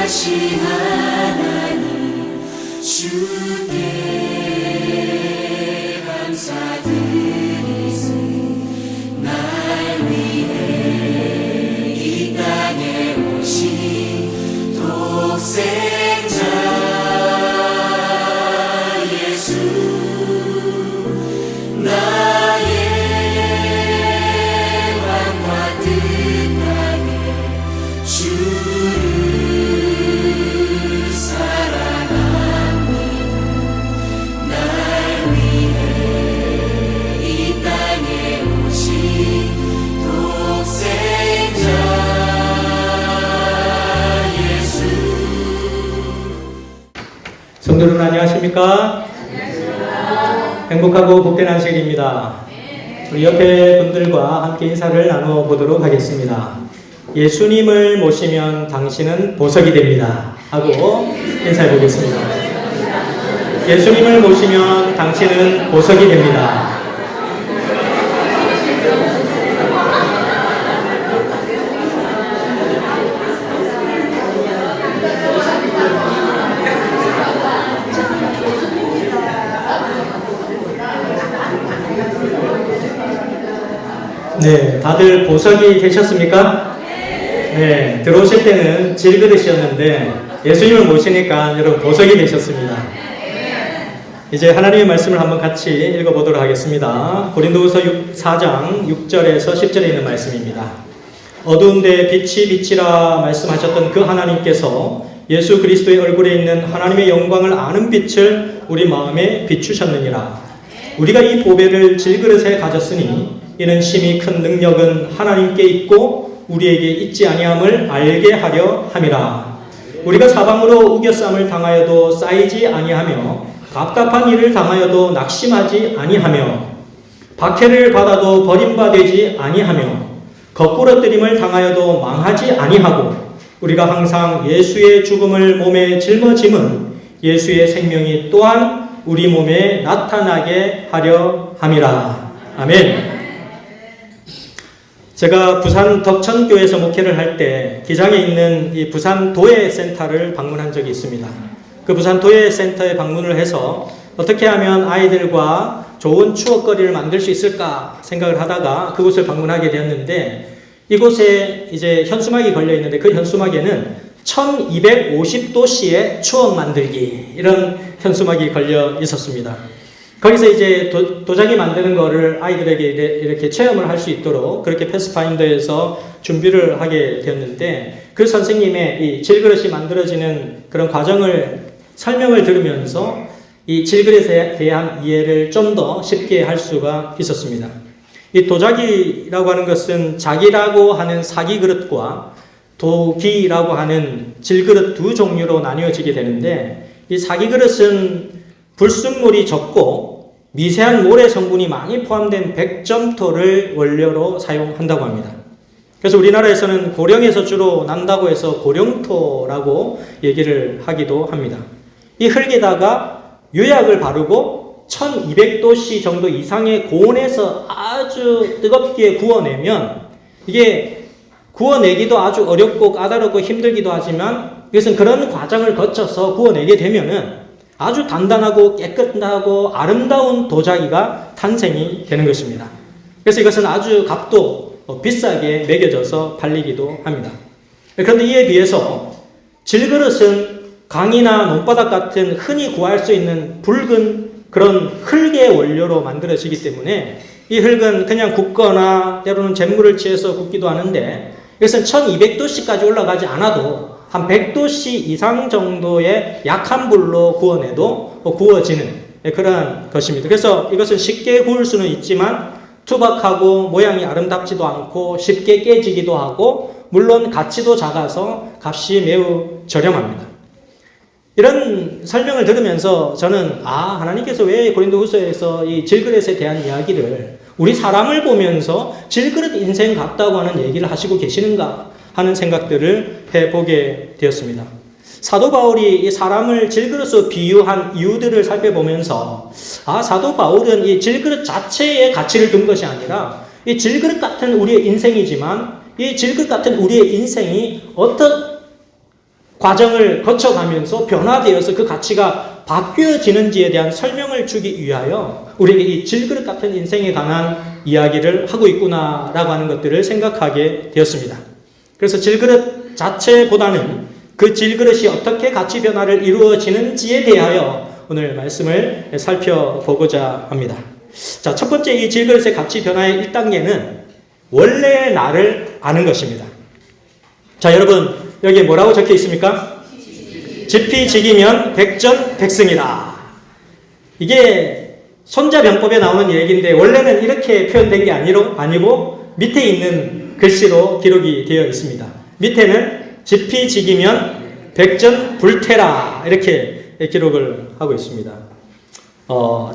전능하신 하나님 주께 감사드리세. 날 위해 이 땅에 오신 독생자 예수, 나의 왕과 뜻하게 주를 사랑합니다. 날 위해 이 땅에 오신 독생자 예수. 성도 여러분 안녕하십니까? 행복하고 복된 안식일입니다. 우리 옆에 분들과 함께 인사를 나눠보도록 하겠습니다. 예수님을 모시면 당신은 보석이 됩니다 하고 인사해 보겠습니다. 예수님을 모시면 당신은 보석이 됩니다. 네, 다들 보석이 되셨습니까? 네, 들어오실 때는 질그릇이었는데 예수님을 모시니까 여러분 보석이 되셨습니다. 이제 하나님의 말씀을 한번 같이 읽어보도록 하겠습니다. 고린도후서 4장 6절에서 10절에 있는 말씀입니다. 어두운데 빛이 빛이라 말씀하셨던 그 하나님께서 예수 그리스도의 얼굴에 있는 하나님의 영광을 아는 빛을 우리 마음에 비추셨느니라. 우리가 이 보배를 질그릇에 가졌으니 이는 심히 큰 능력은 하나님께 있고 우리에게 있지 아니함을 알게 하려 함이라. 우리가 사방으로 우겨쌈을 당하여도 쌓이지 아니하며 답답한 일을 당하여도 낙심하지 아니하며 박해를 받아도 버림받지 아니하며 거꾸러뜨림을 당하여도 망하지 아니하고 우리가 항상 예수의 죽음을 몸에 짊어짐은 예수의 생명이 또한 우리 몸에 나타나게 하려 함이라. 아멘. 제가 부산 덕천교회에서 목회를 할 때 기장에 있는 이 부산 도예센터를 방문한 적이 있습니다. 그 부산 도예센터에 방문을 해서 어떻게 하면 아이들과 좋은 추억거리를 만들 수 있을까 생각을 하다가 그곳을 방문하게 되었는데 이곳에 이제 현수막이 걸려 있는데 그 현수막에는 1250도씨의 추억 만들기 이런 현수막이 걸려 있었습니다. 거기서 이제 도자기 만드는 거를 아이들에게 이렇게 체험을 할 수 있도록 그렇게 패스파인더에서 준비를 하게 되었는데 그 선생님의 이 질그릇이 만들어지는 그런 과정을 설명을 들으면서 이 질그릇에 대한 이해를 좀 더 쉽게 할 수가 있었습니다. 이 도자기라고 하는 것은 자기라고 하는 사기 그릇과 도기라고 하는 질그릇 두 종류로 나뉘어지게 되는데 이 사기 그릇은 불순물이 적고 미세한 모래 성분이 많이 포함된 백점토를 원료로 사용한다고 합니다. 그래서 우리나라에서는 고령에서 주로 난다고 해서 고령토라고 얘기를 하기도 합니다. 이 흙에다가 유약을 바르고 1200도씨 정도 이상의 고온에서 아주 뜨겁게 구워내면 이게 구워내기도 아주 어렵고 까다롭고 힘들기도 하지만 이것은 그런 과정을 거쳐서 구워내게 되면은 아주 단단하고 깨끗하고 아름다운 도자기가 탄생이 되는 것입니다. 그래서 이것은 아주 값도 비싸게 매겨져서 팔리기도 합니다. 그런데 이에 비해서 질그릇은 강이나 논바닥 같은 흔히 구할 수 있는 붉은 그런 흙의 원료로 만들어지기 때문에 이 흙은 그냥 굽거나 때로는 잿물을 취해서 굽기도 하는데 이것은 1200도씨까지 올라가지 않아도 한 100도씨 이상 정도의 약한 불로 구워내도 구워지는 그런 것입니다. 그래서 이것은 쉽게 구울 수는 있지만 투박하고 모양이 아름답지도 않고 쉽게 깨지기도 하고 물론 가치도 작아서 값이 매우 저렴합니다. 이런 설명을 들으면서 저는 하나님께서 왜 고린도후서에서 이 질그릇에 대한 이야기를 우리 사람을 보면서 질그릇 인생 같다고 하는 얘기를 하시고 계시는가 하는 생각들을 해보게 되었습니다. 사도 바울이 이 사람을 질그릇으로 비유한 이유들을 살펴보면서 사도 바울은 이 질그릇 자체에 가치를 둔 것이 아니라 이 질그릇 같은 우리의 인생이지만 이 질그릇 같은 우리의 인생이 어떤 과정을 거쳐가면서 변화되어서 그 가치가 바뀌어지는지에 대한 설명을 주기 위하여 우리에게 이 질그릇 같은 인생에 관한 이야기를 하고 있구나라고 하는 것들을 생각하게 되었습니다. 그래서 질그릇 자체보다는 그 질그릇이 어떻게 가치 변화를 이루어지는지에 대하여 오늘 말씀을 살펴보고자 합니다. 자, 첫 번째 이 질그릇의 가치 변화의 1단계는 원래의 나를 아는 것입니다. 자, 여러분 여기에 뭐라고 적혀 있습니까? 지피지기면 백전백승이다. 이게 손자병법에 나오는 얘기인데 원래는 이렇게 표현된 게 아니고 밑에 있는 글씨로 기록이 되어 있습니다. 밑에는 지피지기면 백전불태라 이렇게 기록을 하고 있습니다.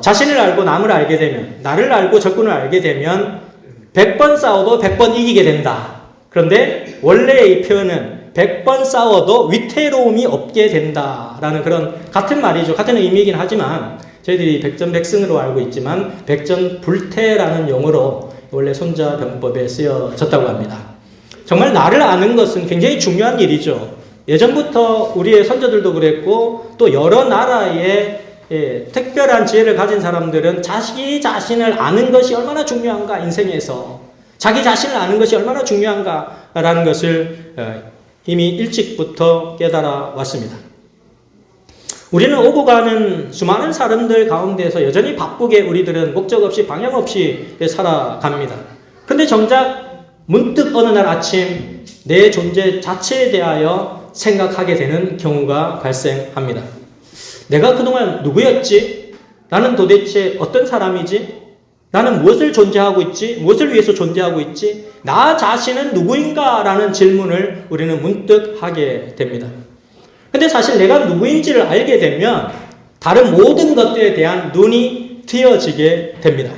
자신을 알고 남을 알게 되면, 나를 알고 적군을 알게 되면 100번 싸워도 100번 이기게 된다. 그런데 원래의 이 표현은 100번 싸워도 위태로움이 없게 된다라는 그런 같은 말이죠. 같은 의미이긴 하지만 저희들이 백전백승으로 알고 있지만 백전불태라는 용어로 원래 손자병법에 쓰여졌다고 합니다. 정말 나를 아는 것은 굉장히 중요한 일이죠. 예전부터 우리의 선조들도 그랬고 또 여러 나라의 특별한 지혜를 가진 사람들은 자기 자신을 아는 것이 얼마나 중요한가, 인생에서 자기 자신을 아는 것이 얼마나 중요한가라는 것을 이미 일찍부터 깨달아 왔습니다. 우리는 오고 가는 수많은 사람들 가운데서 여전히 바쁘게 우리들은 목적 없이 방향 없이 살아갑니다. 그런데 정작 문득 어느 날 아침 내 존재 자체에 대하여 생각하게 되는 경우가 발생합니다. 내가 그동안 누구였지? 나는 도대체 어떤 사람이지? 나는 무엇을 존재하고 있지? 무엇을 위해서 존재하고 있지? 나 자신은 누구인가? 라는 질문을 우리는 문득 하게 됩니다. 근데 사실 내가 누구인지를 알게 되면 다른 모든 것들에 대한 눈이 트여지게 됩니다.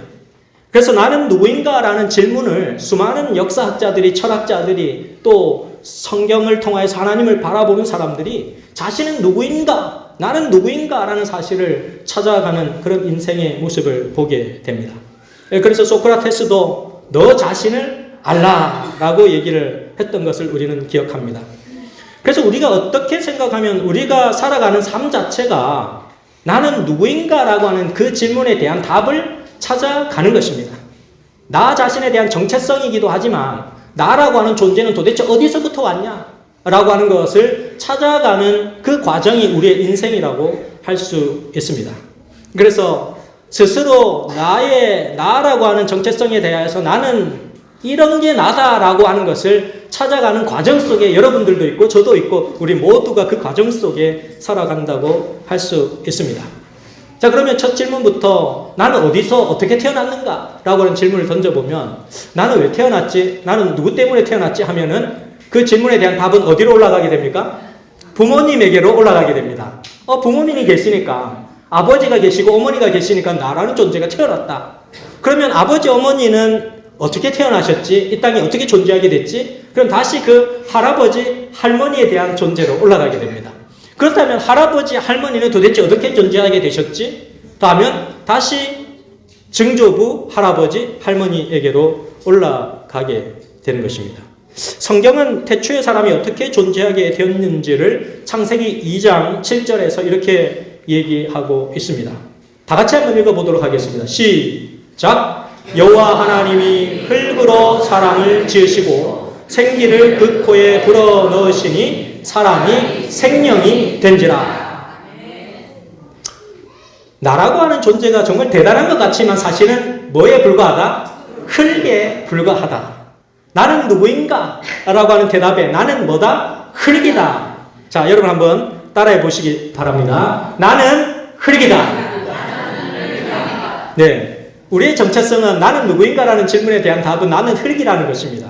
그래서 나는 누구인가? 라는 질문을 수많은 역사학자들이, 철학자들이, 또 성경을 통하여서 하나님을 바라보는 사람들이 자신은 누구인가? 나는 누구인가? 라는 사실을 찾아가는 그런 인생의 모습을 보게 됩니다. 그래서 소크라테스도 너 자신을 알라라고 얘기를 했던 것을 우리는 기억합니다. 그래서 우리가 어떻게 생각하면 우리가 살아가는 삶 자체가 나는 누구인가라고 하는 그 질문에 대한 답을 찾아가는 것입니다. 나 자신에 대한 정체성이기도 하지만 나라고 하는 존재는 도대체 어디서부터 왔냐라고 하는 것을 찾아가는 그 과정이 우리의 인생이라고 할 수 있습니다. 그래서 스스로 나라고 하는 정체성에 대해서 나는 이런 게 나다라고 하는 것을 찾아가는 과정 속에 여러분들도 있고 저도 있고 우리 모두가 그 과정 속에 살아간다고 할 수 있습니다. 자, 그러면 첫 질문부터 나는 어디서 어떻게 태어났는가? 라고 하는 질문을 던져보면 나는 왜 태어났지? 나는 누구 때문에 태어났지? 하면은 그 질문에 대한 답은 어디로 올라가게 됩니까? 부모님에게로 올라가게 됩니다. 부모님이 계시니까, 아버지가 계시고 어머니가 계시니까 나라는 존재가 태어났다. 그러면 아버지, 어머니는 어떻게 태어나셨지? 이 땅에 어떻게 존재하게 됐지? 그럼 다시 그 할아버지, 할머니에 대한 존재로 올라가게 됩니다. 그렇다면 할아버지, 할머니는 도대체 어떻게 존재하게 되셨지? 하면 다시 증조부, 할아버지, 할머니에게로 올라가게 되는 것입니다. 성경은 태초의 사람이 어떻게 존재하게 되었는지를 창세기 2장 7절에서 이렇게 얘기하고 있습니다. 다 같이 한번 읽어보도록 하겠습니다. 시작! 여호와 하나님이 흙으로 사람을 지으시고 생기를 그 코에 불어넣으시니 사람이 생명이 된지라. 나라고 하는 존재가 정말 대단한 것 같지만 사실은 뭐에 불과하다? 흙에 불과하다. 나는 누구인가? 라고 하는 대답에 나는 뭐다? 흙이다. 자, 여러분 한번 따라해 보시기 바랍니다. 나는 흙이다. 네, 우리의 정체성은 나는 누구인가라는 질문에 대한 답은 나는 흙이라는 것입니다.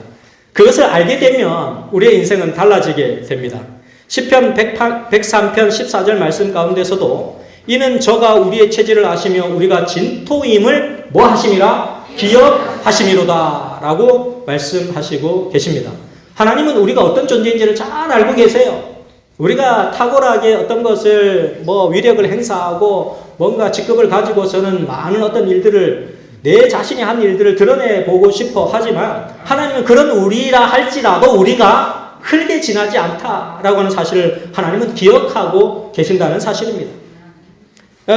그것을 알게 되면 우리의 인생은 달라지게 됩니다. 시편 103편 14절 말씀 가운데서도 이는 저가 우리의 체질을 아시며 우리가 진토임을 뭐 하심이라? 기억하심이로다 라고 말씀하시고 계십니다. 하나님은 우리가 어떤 존재인지를 잘 알고 계세요. 우리가 탁월하게 어떤 것을 위력을 행사하고 뭔가 직급을 가지고서는 많은 어떤 일들을 내 자신이 한 일들을 드러내보고 싶어 하지만 하나님은 그런 우리라 할지라도 우리가 흙에 지나지 않다라고 하는 사실을 하나님은 기억하고 계신다는 사실입니다.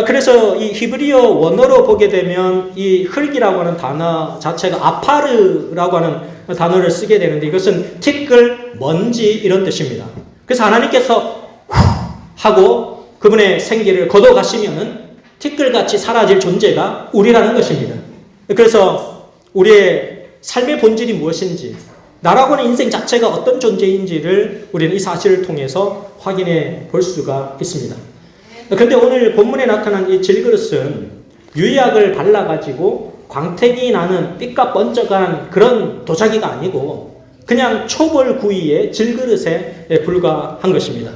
그래서 이 히브리어 원어로 보게 되면 이 흙이라고 하는 단어 자체가 아파르라고 하는 단어를 쓰게 되는데 이것은 티끌, 먼지 이런 뜻입니다. 그래서 하나님께서 하고 그분의 생기를 거둬가시면은 티끌같이 사라질 존재가 우리라는 것입니다. 그래서 우리의 삶의 본질이 무엇인지, 나라고 하는 인생 자체가 어떤 존재인지를 우리는 이 사실을 통해서 확인해 볼 수가 있습니다. 그런데 오늘 본문에 나타난 이 질그릇은 유약을 발라가지고 광택이 나는 삐까 번쩍한 그런 도자기가 아니고 그냥 초벌구이의 질그릇에 불과한 것입니다.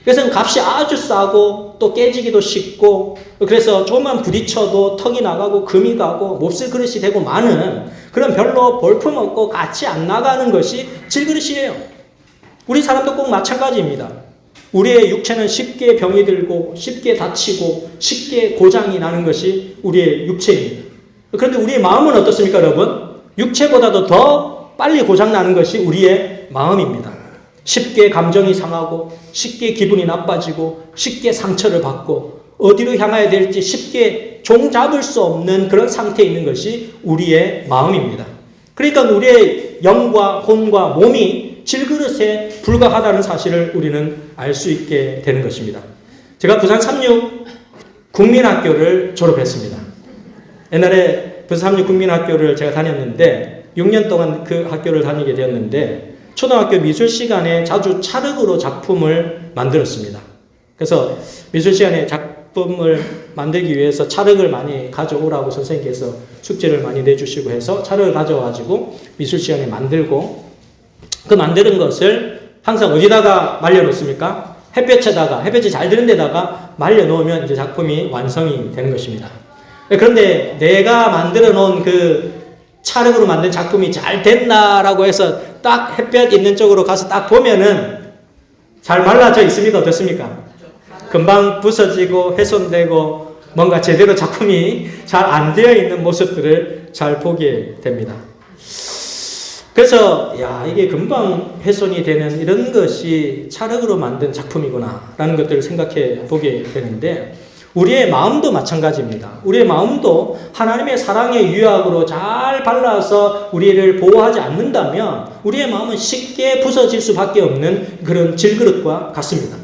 그래서 값이 아주 싸고 또 깨지기도 쉽고 그래서 조금만 부딪혀도 턱이 나가고 금이 가고 몹쓸 그릇이 되고 많은 그런 별로 볼품없고 가치 안 나가는 것이 질그릇이에요. 우리 사람도 꼭 마찬가지입니다. 우리의 육체는 쉽게 병이 들고 쉽게 다치고 쉽게 고장이 나는 것이 우리의 육체입니다. 그런데 우리의 마음은 어떻습니까, 여러분? 육체보다도 더 빨리 고장나는 것이 우리의 마음입니다. 쉽게 감정이 상하고 쉽게 기분이 나빠지고 쉽게 상처를 받고 어디로 향해야 될지 쉽게 종잡을 수 없는 그런 상태에 있는 것이 우리의 마음입니다. 그러니까 우리의 영과 혼과 몸이 질그릇에 불과하다는 사실을 우리는 알 수 있게 되는 것입니다. 제가 부산 36 국민학교를 졸업했습니다. 옛날에 부산 36 국민학교를 제가 다녔는데 6년 동안 그 학교를 다니게 되었는데 초등학교 미술 시간에 자주 찰흙으로 작품을 만들었습니다. 그래서 미술 시간에 작품을 만들기 위해서 찰흙을 많이 가져오라고 선생님께서 숙제를 많이 내주시고 해서 찰흙을 가져와가지고 미술 시간에 만들고 그 만드는 것을 항상 어디다가 말려놓습니까? 햇볕이 잘 드는 데다가 말려놓으면 이제 작품이 완성이 되는 것입니다. 그런데 내가 만들어 놓은 그 찰흙으로 만든 작품이 잘 됐나라고 해서 딱 햇볕 있는 쪽으로 가서 딱 보면은 잘 말라져 있습니까? 어떻습니까? 금방 부서지고 훼손되고 뭔가 제대로 작품이 잘 안 되어 있는 모습들을 잘 보게 됩니다. 그래서 이게 금방 훼손이 되는 이런 것이 찰흙으로 만든 작품이구나 라는 것들을 생각해 보게 되는데 우리의 마음도 마찬가지입니다. 우리의 마음도 하나님의 사랑의 유약으로 잘 발라서 우리를 보호하지 않는다면 우리의 마음은 쉽게 부서질 수밖에 없는 그런 질그릇과 같습니다.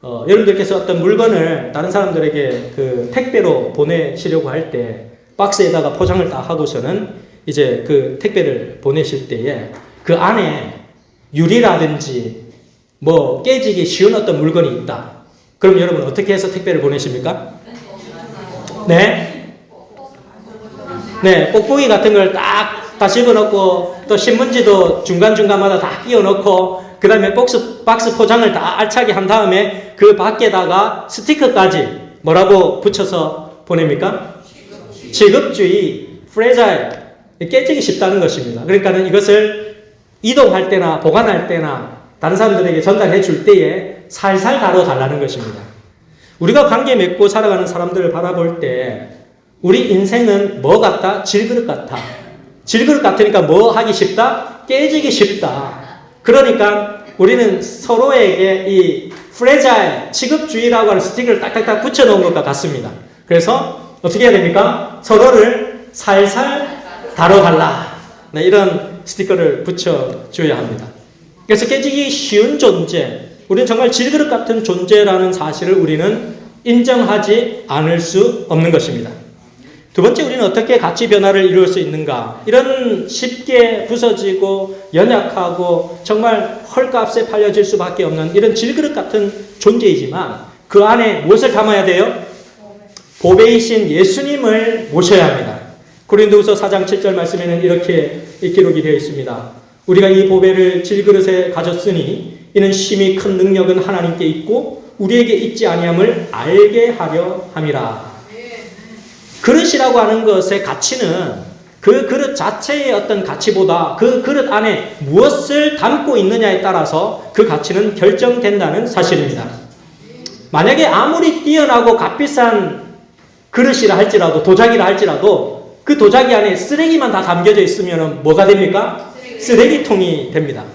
여러분들께서 어떤 물건을 다른 사람들에게 그 택배로 보내시려고 할 때 박스에다가 포장을 다 하고서는 이제 그 택배를 보내실 때에 그 안에 유리라든지 뭐 깨지기 쉬운 어떤 물건이 있다. 그럼 여러분 어떻게 해서 택배를 보내십니까? 네, 뽁뽁이 같은 걸 딱 다 집어넣고 또 신문지도 중간중간마다 다 끼워넣고 그 다음에 박스 포장을 다 알차게 한 다음에 그 밖에다가 스티커까지 뭐라고 붙여서 보냅니까? 지급주의, 프레자일, 깨지기 쉽다는 것입니다. 그러니까 이것을 이동할 때나 보관할 때나 다른 사람들에게 전달해 줄 때에 살살 다뤄달라는 것입니다. 우리가 관계 맺고 살아가는 사람들을 바라볼 때 우리 인생은 뭐 같다? 질그릇 같아. 질그릇 같으니까 뭐 하기 쉽다? 깨지기 쉽다. 그러니까 우리는 서로에게 이 프레자일, 취급주의라고 하는 스틱을 딱딱딱 붙여놓은 것과 같습니다. 그래서 어떻게 해야 됩니까? 서로를 살살 다뤄달라. 이런 스티커를 붙여줘야 합니다. 그래서 깨지기 쉬운 존재, 우리는 정말 질그릇 같은 존재라는 사실을 우리는 인정하지 않을 수 없는 것입니다. 두 번째, 우리는 어떻게 가치 변화를 이룰 수 있는가? 이런 쉽게 부서지고 연약하고 정말 헐값에 팔려질 수밖에 없는 이런 질그릇 같은 존재이지만 그 안에 무엇을 담아야 돼요? 보배이신 예수님을 모셔야 합니다. 고린도후서 4장 7절 말씀에는 이렇게 기록이 되어 있습니다. 우리가 이 보배를 질그릇에 가졌으니 이는 심히 큰 능력은 하나님께 있고 우리에게 있지 아니함을 알게 하려 함이라. 그릇이라고 하는 것의 가치는 그 그릇 자체의 어떤 가치보다 그 그릇 안에 무엇을 담고 있느냐에 따라서 그 가치는 결정된다는 사실입니다. 만약에 아무리 뛰어나고 값비싼 그릇이라 할지라도, 도자기라 할지라도 그 도자기 안에 쓰레기만 다 담겨져 있으면 뭐가 됩니까? 쓰레기통이 됩니다.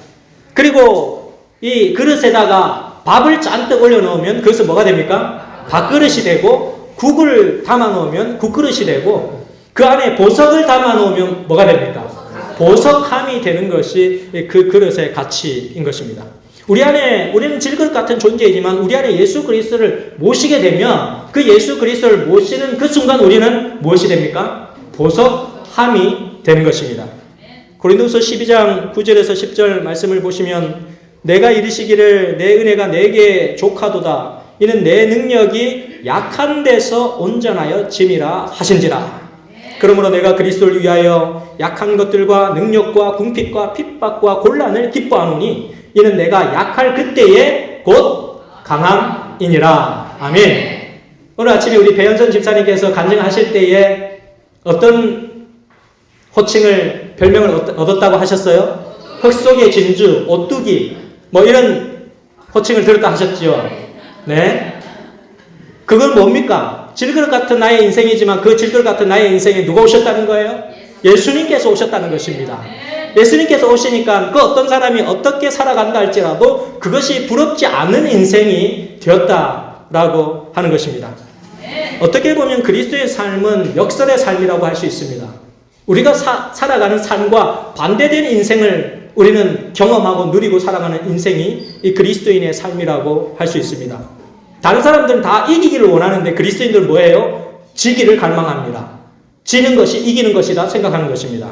그리고 이 그릇에다가 밥을 잔뜩 올려놓으면 그것은 뭐가 됩니까? 밥그릇이 되고, 국을 담아놓으면 국그릇이 되고, 그 안에 보석을 담아놓으면 뭐가 됩니까? 보석함이 되는 것이 그 그릇의 가치인 것입니다. 우리는 질그릇 같은 존재이지만 우리 안에 예수 그리스도를 모시게 되면 그 예수 그리스도를 모시는 그 순간 우리는 무엇이 됩니까? 보석함이 되는 것입니다. 고린도후서 12장 9절에서 10절 말씀을 보시면 내가 이르시기를 내 은혜가 내게 족하도다. 이는 내 능력이 약한 데서 온전하여 짐이라 하신지라. 그러므로 내가 그리스도를 위하여 약한 것들과 능력과 궁핍과 핍박과 곤란을 기뻐하노니 이는 내가 약할 그때에 곧 강함이니라. 아멘. 오늘 아침에 우리 배현선 집사님께서 간증하실 때에 어떤 호칭을 별명을 얻었다고 하셨어요? 흙 속의 진주, 오뚜기 뭐 이런 호칭을 들었다 하셨지요. 네. 그건 뭡니까? 질그릇 같은 나의 인생이지만 그 질그릇 같은 나의 인생에 누가 오셨다는 거예요? 예수님께서 오셨다는 것입니다. 예수님께서 오시니까 그 어떤 사람이 어떻게 살아간다 할지라도 그것이 부럽지 않은 인생이 되었다라고 하는 것입니다. 어떻게 보면 그리스도의 삶은 역설의 삶이라고 할 수 있습니다. 우리가 살아가는 삶과 반대된 인생을 우리는 경험하고 누리고 살아가는 인생이 이 그리스도인의 삶이라고 할 수 있습니다. 다른 사람들은 다 이기기를 원하는데 그리스도인들은 뭐예요? 지기를 갈망합니다. 지는 것이 이기는 것이다 생각하는 것입니다.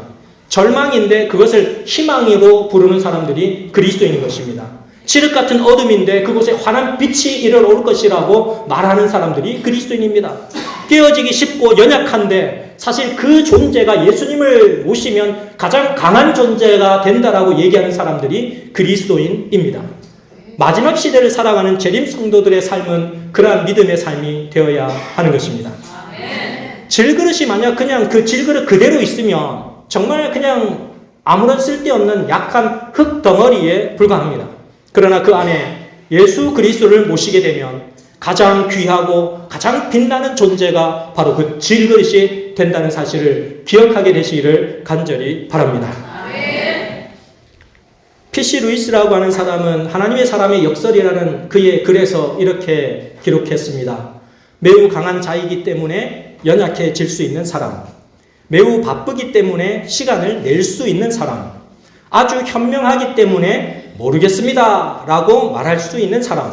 절망인데 그것을 희망으로 부르는 사람들이 그리스도인인 것입니다. 칠흑 같은 어둠인데 그곳에 환한 빛이 이르러올 것이라고 말하는 사람들이 그리스도인입니다. 깨어지기 쉽고 연약한데 사실 그 존재가 예수님을 모시면 가장 강한 존재가 된다라고 얘기하는 사람들이 그리스도인입니다. 마지막 시대를 살아가는 재림 성도들의 삶은 그러한 믿음의 삶이 되어야 하는 것입니다. 질그릇이 만약 그냥 그 질그릇 그대로 있으면 정말 그냥 아무런 쓸데없는 약한 흙 덩어리에 불과합니다. 그러나 그 안에 예수 그리스도를 모시게 되면 가장 귀하고 가장 빛나는 존재가 바로 그 질그릇이 된다는 사실을 기억하게 되시기를 간절히 바랍니다. PC 루이스라고 하는 사람은 하나님의 사람의 역설이라는 그의 글에서 이렇게 기록했습니다. 매우 강한 자이기 때문에 연약해질 수 있는 사람, 매우 바쁘기 때문에 시간을 낼 수 있는 사람, 아주 현명하기 때문에 모르겠습니다 라고 말할 수 있는 사람,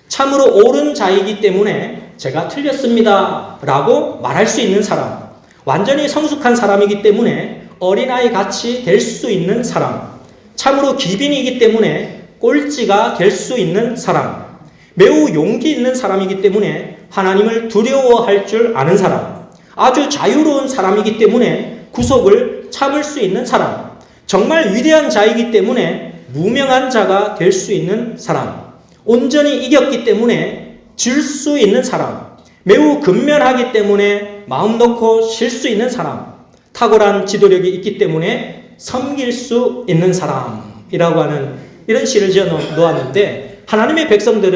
참으로 옳은 자이기 때문에 제가 틀렸습니다 라고 말할 수 있는 사람, 완전히 성숙한 사람이기 때문에 어린아이 같이 될 수 있는 사람, 참으로 기빈이기 때문에 꼴찌가 될 수 있는 사람, 매우 용기 있는 사람이기 때문에 하나님을 두려워할 줄 아는 사람, 아주 자유로운 사람이기 때문에 구속을 참을 수 있는 사람, 정말 위대한 자이기 때문에 무명한 자가 될 수 있는 사람, 온전히 이겼기 때문에 질 수 있는 사람, 매우 근면하기 때문에 마음 놓고 쉴 수 있는 사람, 탁월한 지도력이 있기 때문에 섬길 수 있는 사람이라고 하는 이런 시를 지어 놓았는데 하나님의 백성들이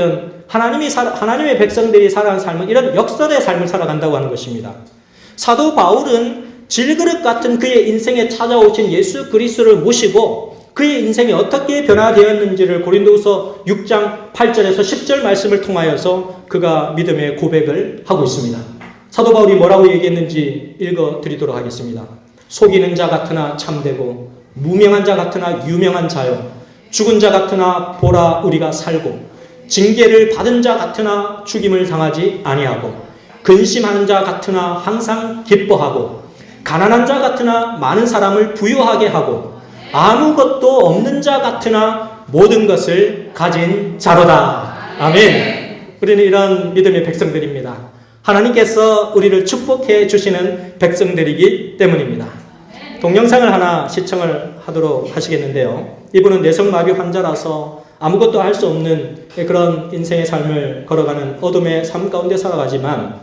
살아가는 삶은 이런 역설의 삶을 살아간다고 하는 것입니다. 사도 바울은 질그릇 같은 그의 인생에 찾아오신 예수 그리스도를 모시고 그의 인생이 어떻게 변화되었는지를 고린도후서 6장 8절에서 10절 말씀을 통하여서 그가 믿음의 고백을 하고 있습니다. 사도 바울이 뭐라고 얘기했는지 읽어드리도록 하겠습니다. 속이는 자 같으나 참되고 무명한 자 같으나 유명한 자요 죽은 자 같으나 보라 우리가 살고 징계를 받은 자 같으나 죽임을 당하지 아니하고 근심하는 자 같으나 항상 기뻐하고 가난한 자 같으나 많은 사람을 부유하게 하고 아무것도 없는 자 같으나 모든 것을 가진 자로다. 아멘. 우리는 이런 믿음의 백성들입니다. 하나님께서 우리를 축복해 주시는 백성들이기 때문입니다. 동영상을 하나 시청을 하도록 하시겠는데요. 이분은 뇌성마비 환자라서 아무것도 할 수 없는 그런 인생의 삶을 걸어가는 어둠의 삶 가운데 살아가지만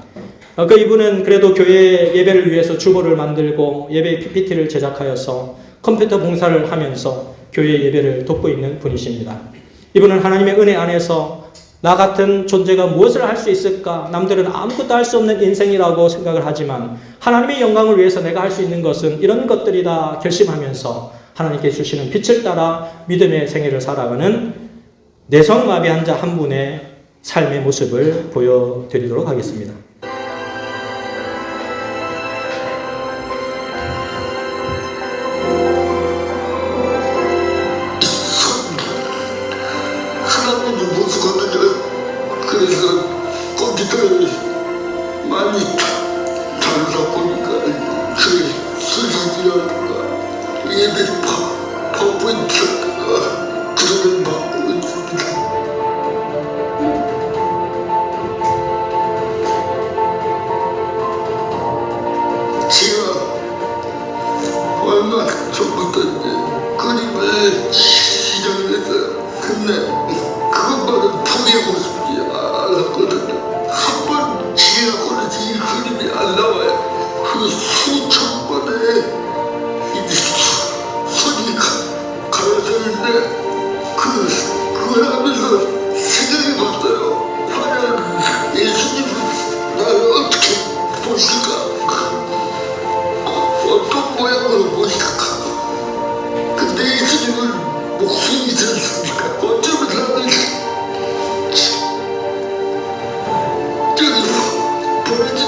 그 이분은 그래도 교회 예배를 위해서 주보를 만들고 예배 PPT를 제작하여서 컴퓨터 봉사를 하면서 교회 예배를 돕고 있는 분이십니다. 이분은 하나님의 은혜 안에서 나 같은 존재가 무엇을 할 수 있을까? 남들은 아무것도 할 수 없는 인생이라고 생각을 하지만 하나님의 영광을 위해서 내가 할 수 있는 것은 이런 것들이다 결심하면서 하나님께 주시는 빛을 따라 믿음의 생애를 살아가는 내성마비 환자 한 분의 삶의 모습을 보여드리도록 하겠습니다. 하나님이 모습거든요. 그래서 컴퓨터를 많이 다루다 보니까 그 수술이라든가 예배 파워포인트라든가 그런 걸 받고 있습니다. 제가 얼마 전부터 그림을 시작을 했어요. 근데 그것만은 포기하고 싶지 않았거든요. 한 번 지나고는 이 그림이 안 나와요. 그 수천 번에 이제 손이 가려졌는데 그걸 하면서 생각해봤어요. 과연 예수님은 나를 어떻게 보실까? 어떤 모양으로 보실까? 근데 예수님은 목숨이 있지 않습니까? 어쩌면 나는 저기서 버려진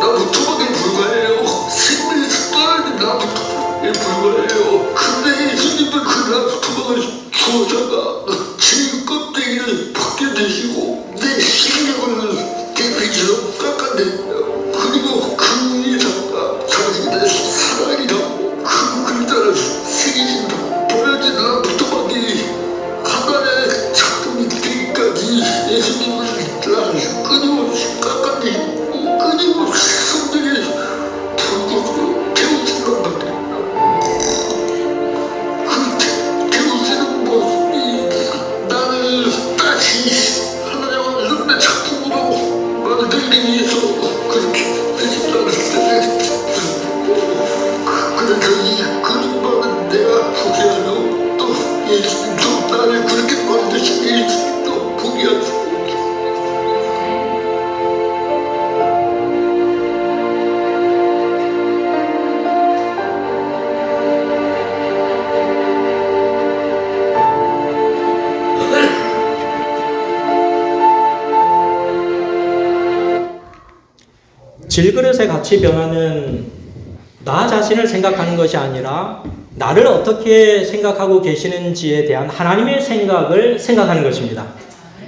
나무 토막에 불과해요. 생명에서 떨어진 나무 토막에 불과해요. 근데 예수님은 그 나무 토막을 주워다가 제 껍데기를 벗겨내시고 내 생명을 대피처럼 깎아내요. 그리고 그 위에다가 자신의 사랑이라고 그 글자를 새기신다. 버려진 나무 토막이 하나의 작품이 되기까지 예수님은 나를 끊임없이 깎아내시고 끊임없이 성령의 불꽃으로 태우신단 말이에요. 그 태우시는 모습이 나를 다시 하나님의 눈의 작품으로 만들기 위해서 그렇게 해준다는 생각이 그래서 이 그림만은 내가 포기하고 또 예수님도 나를 그렇게 만드신 예수님도 포기하고 질그릇의 가치 변화는 나 자신을 생각하는 것이 아니라 나를 어떻게 생각하고 계시는지에 대한 하나님의 생각을 생각하는 것입니다.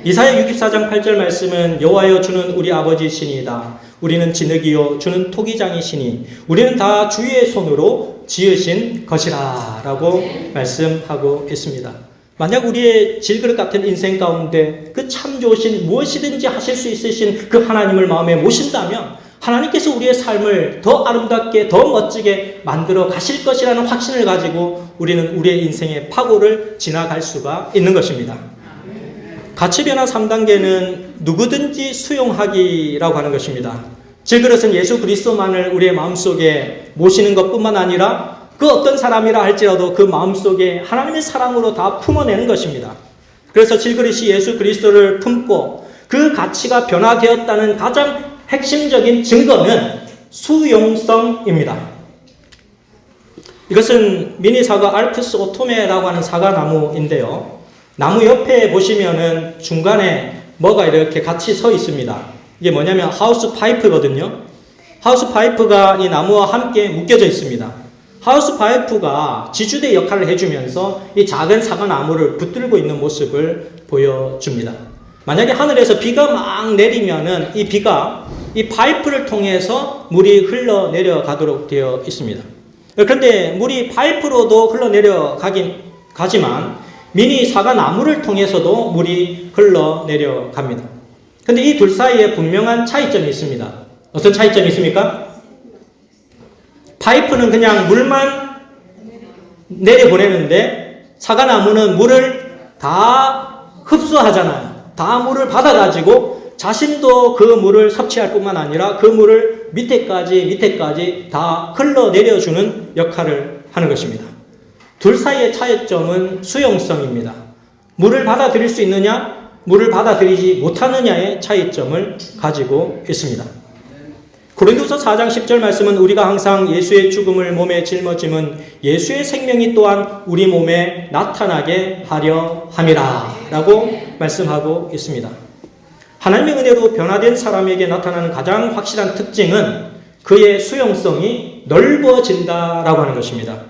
이사야 64장 8절 말씀은 여호와여 주는 우리 아버지시니이다. 우리는 진흙이요 주는 토기장이시니 우리는 다 주의 손으로 지으신 것이라 라고 말씀하고 있습니다. 만약 우리의 질그릇 같은 인생 가운데 그 참 좋으신 무엇이든지 하실 수 있으신 그 하나님을 마음에 모신다면 하나님께서 우리의 삶을 더 아름답게 더 멋지게 만들어 가실 것이라는 확신을 가지고 우리는 우리의 인생의 파고를 지나갈 수가 있는 것입니다. 가치 변화 3단계는 누구든지 수용하기라고 하는 것입니다. 질그릇은 예수 그리스도만을 우리의 마음속에 모시는 것뿐만 아니라 그 어떤 사람이라 할지라도 그 마음속에 하나님의 사랑으로 다 품어내는 것입니다. 그래서 질그릇이 예수 그리스도를 품고 그 가치가 변화되었다는 가장 핵심적인 증거는 수용성입니다. 이것은 미니 사과 알프스 오토메라고 하는 사과나무인데요. 나무 옆에 보시면은 중간에 뭐가 이렇게 같이 서 있습니다. 이게 뭐냐면 하우스 파이프거든요. 하우스 파이프가 이 나무와 함께 묶여져 있습니다. 하우스 파이프가 지주대 역할을 해주면서 이 작은 사과나무를 붙들고 있는 모습을 보여줍니다. 만약에 하늘에서 비가 막 내리면은 이 비가 이 파이프를 통해서 물이 흘러내려가도록 되어 있습니다. 그런데 물이 파이프로도 가지만 미니 사과나무를 통해서도 물이 흘러내려갑니다. 그런데 이 둘 사이에 분명한 차이점이 있습니다. 어떤 차이점이 있습니까? 파이프는 그냥 물만 내려보내는데 사과나무는 물을 다 흡수하잖아요. 다 물을 받아가지고 자신도 그 물을 섭취할 뿐만 아니라 그 물을 밑에까지 다 흘러내려주는 역할을 하는 것입니다. 둘 사이의 차이점은 수용성입니다. 물을 받아들일 수 있느냐, 물을 받아들이지 못하느냐의 차이점을 가지고 있습니다. 고린도서 4장 10절 말씀은 우리가 항상 예수의 죽음을 몸에 짊어짐은 예수의 생명이 또한 우리 몸에 나타나게 하려 함이라 라고 말씀하고 있습니다. 하나님의 은혜로 변화된 사람에게 나타나는 가장 확실한 특징은 그의 수용성이 넓어진다라고 하는 것입니다.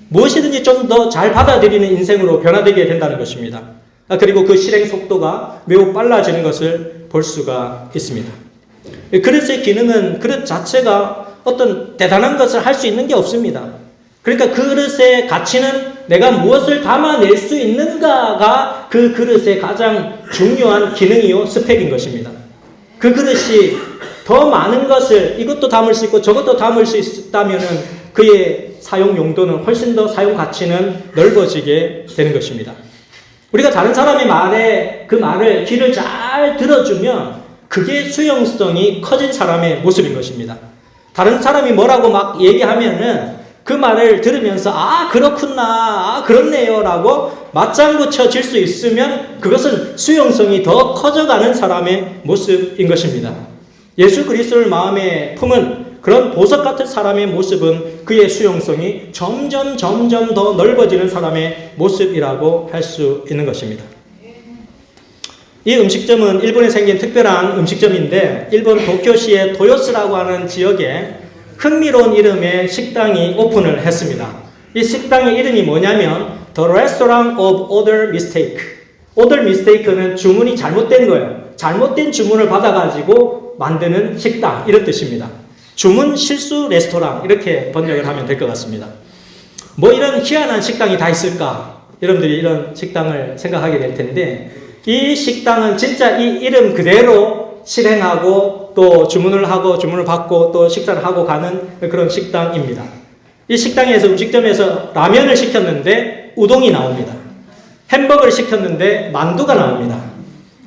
무엇이든지 좀 더 잘 받아들이는 인생으로 변화되게 된다는 것입니다. 그리고 그 실행 속도가 매우 빨라지는 것을 볼 수가 있습니다. 그릇의 기능은 그릇 자체가 어떤 대단한 것을 할 수 있는 게 없습니다. 그러니까 그릇의 가치는 내가 무엇을 담아낼 수 있는가가 그 그릇의 가장 중요한 기능이요 스펙인 것입니다. 그 그릇이 더 많은 것을 이것도 담을 수 있고 저것도 담을 수 있다면 그의 사용 용도는 훨씬 더 사용 가치는 넓어지게 되는 것입니다. 우리가 다른 사람의 말에 그 말을 귀를 잘 들어주면 그게 수용성이 커진 사람의 모습인 것입니다. 다른 사람이 뭐라고 막 얘기하면은 그 말을 들으면서 아 그렇구나 아 그렇네요 라고 맞장구 쳐질 수 있으면 그것은 수용성이 더 커져가는 사람의 모습인 것입니다. 예수 그리스도를 마음에 품은 그런 보석 같은 사람의 모습은 그의 수용성이 점점 더 넓어지는 사람의 모습이라고 할 수 있는 것입니다. 이 음식점은 일본에 생긴 특별한 음식점인데 일본 도쿄시의 도요스라고 하는 지역에 흥미로운 이름의 식당이 오픈을 했습니다. 이 식당의 이름이 뭐냐면 The Restaurant of Order Mistake. Order Mistake는 주문이 잘못된 거예요. 잘못된 주문을 받아가지고 만드는 식당 이런 뜻입니다. 주문 실수 레스토랑 이렇게 번역을 하면 될 것 같습니다. 뭐 이런 희한한 식당이 다 있을까? 여러분들이 이런 식당을 생각하게 될 텐데 이 식당은 진짜 이 이름 그대로 실행하고 또 주문을 하고 주문을 받고 또 식사를 하고 가는 그런 식당입니다. 이 식당에서 음식점에서 라면을 시켰는데 우동이 나옵니다. 햄버거를 시켰는데 만두가 나옵니다.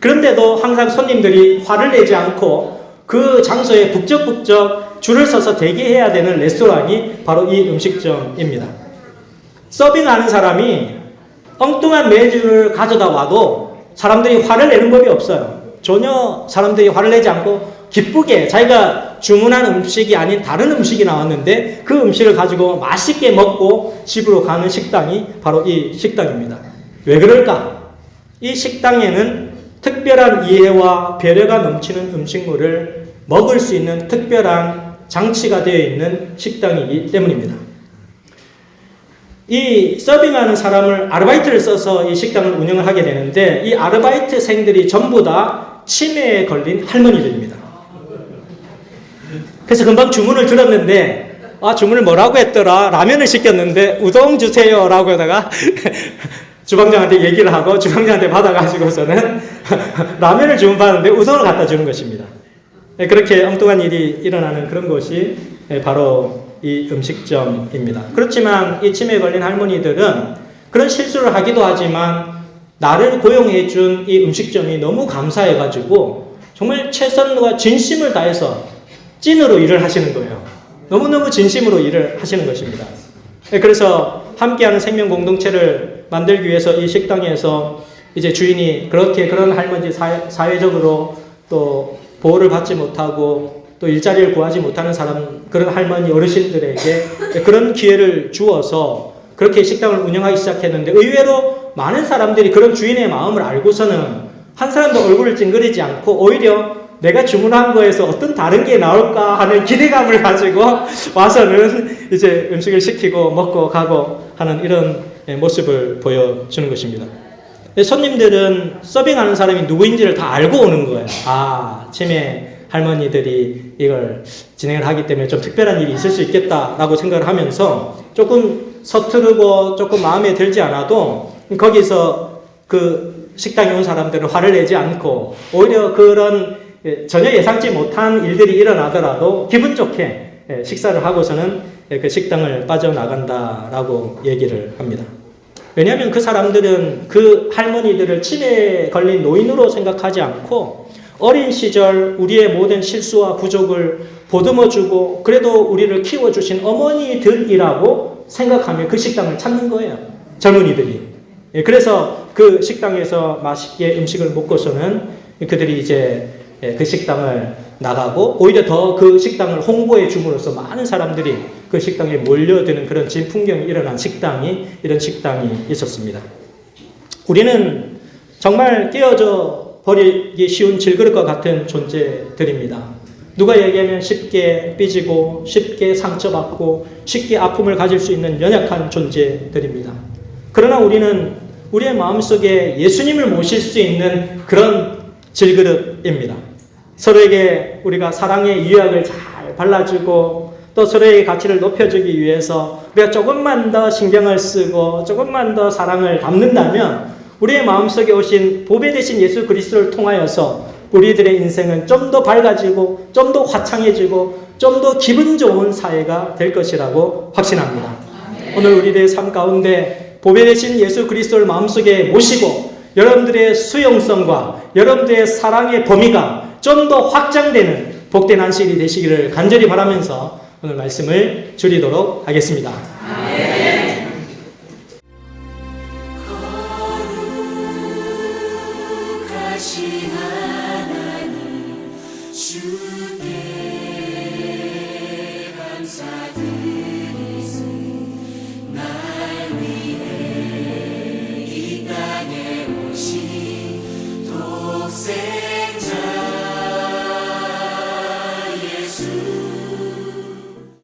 그런데도 항상 손님들이 화를 내지 않고 그 장소에 북적북적 줄을 서서 대기해야 되는 레스토랑이 바로 이 음식점입니다. 서빙하는 사람이 엉뚱한 메뉴를 가져다 와도 사람들이 화를 내는 법이 없어요. 전혀 사람들이 화를 내지 않고 기쁘게 자기가 주문한 음식이 아닌 다른 음식이 나왔는데 그 음식을 가지고 맛있게 먹고 집으로 가는 식당이 바로 이 식당입니다. 왜 그럴까? 이 식당에는 특별한 이해와 배려가 넘치는 음식물을 먹을 수 있는 특별한 장치가 되어 있는 식당이기 때문입니다. 이 서빙하는 사람을 아르바이트를 써서 이 식당을 운영을 하게 되는데 이 아르바이트생들이 전부 다 치매에 걸린 할머니들입니다. 그래서 금방 주문을 들었는데 주문을 뭐라고 했더라? 라면을 시켰는데 우동 주세요 라고 하다가 주방장한테 얘기를 하고 주방장한테 받아가지고서는 라면을 주문받았는데 우동을 갖다 주는 것입니다. 그렇게 엉뚱한 일이 일어나는 그런 곳이 바로 이 음식점입니다. 그렇지만 이 치매에 걸린 할머니들은 그런 실수를 하기도 하지만 나를 고용해 준 이 음식점이 너무 감사해가지고 정말 최선과 진심을 다해서 찐으로 일을 하시는 거예요. 너무너무 진심으로 일을 하시는 것입니다. 그래서 함께하는 생명 공동체를 만들기 위해서 이 식당에서 이제 주인이 그런 할머니 사회적으로 또 보호를 받지 못하고 또 일자리를 구하지 못하는 그런 할머니 어르신들에게 그런 기회를 주어서 그렇게 식당을 운영하기 시작했는데 의외로 많은 사람들이 그런 주인의 마음을 알고서는 한 사람도 얼굴을 찡그리지 않고 오히려 내가 주문한 거에서 어떤 다른 게 나올까 하는 기대감을 가지고 와서는 이제 음식을 시키고 먹고 가고 하는 이런 모습을 보여주는 것입니다. 손님들은 서빙하는 사람이 누구인지를 다 알고 오는 거예요. 치매 할머니들이 이걸 진행을 하기 때문에 좀 특별한 일이 있을 수 있겠다라고 생각을 하면서 조금 서투르고 조금 마음에 들지 않아도 거기서 그 식당에 온 사람들은 화를 내지 않고 오히려 그런 전혀 예상치 못한 일들이 일어나더라도 기분 좋게 식사를 하고서는 그 식당을 빠져나간다라고 얘기를 합니다. 왜냐하면 그 사람들은 그 할머니들을 치매에 걸린 노인으로 생각하지 않고 어린 시절 우리의 모든 실수와 부족을 보듬어주고 그래도 우리를 키워주신 어머니들이라고 생각하며 그 식당을 찾는 거예요. 젊은이들이. 그래서 그 식당에서 맛있게 음식을 먹고서는 그들이 이제 그 식당을 나가고 오히려 더 그 식당을 홍보해 줌으로써 많은 사람들이 그 식당에 몰려드는 그런 진풍경이 일어난 이런 식당이 있었습니다. 우리는 정말 깨어져 버리기 쉬운 질그릇과 같은 존재들입니다. 누가 얘기하면 쉽게 삐지고 쉽게 상처받고 쉽게 아픔을 가질 수 있는 연약한 존재들입니다. 그러나 우리는 우리의 마음속에 예수님을 모실 수 있는 그런 질그릇입니다. 서로에게 우리가 사랑의 유약을 잘 발라주고 또 서로의 가치를 높여주기 위해서 우리가 조금만 더 신경을 쓰고 조금만 더 사랑을 담는다면 우리의 마음속에 오신 보배 되신 예수 그리스도를 통하여서 우리들의 인생은 좀 더 밝아지고 좀 더 화창해지고 좀 더 기분 좋은 사회가 될 것이라고 확신합니다. 오늘 우리들의 삶 가운데 보배 되신 예수 그리스도를 마음속에 모시고 여러분들의 수용성과 여러분들의 사랑의 범위가 좀 더 확장되는 복된 안식일이 되시기를 간절히 바라면서 오늘 말씀을 줄이도록 하겠습니다. 거룩하신 하나님 주께 감사드리세. 날 위해 이 땅에 오신 독생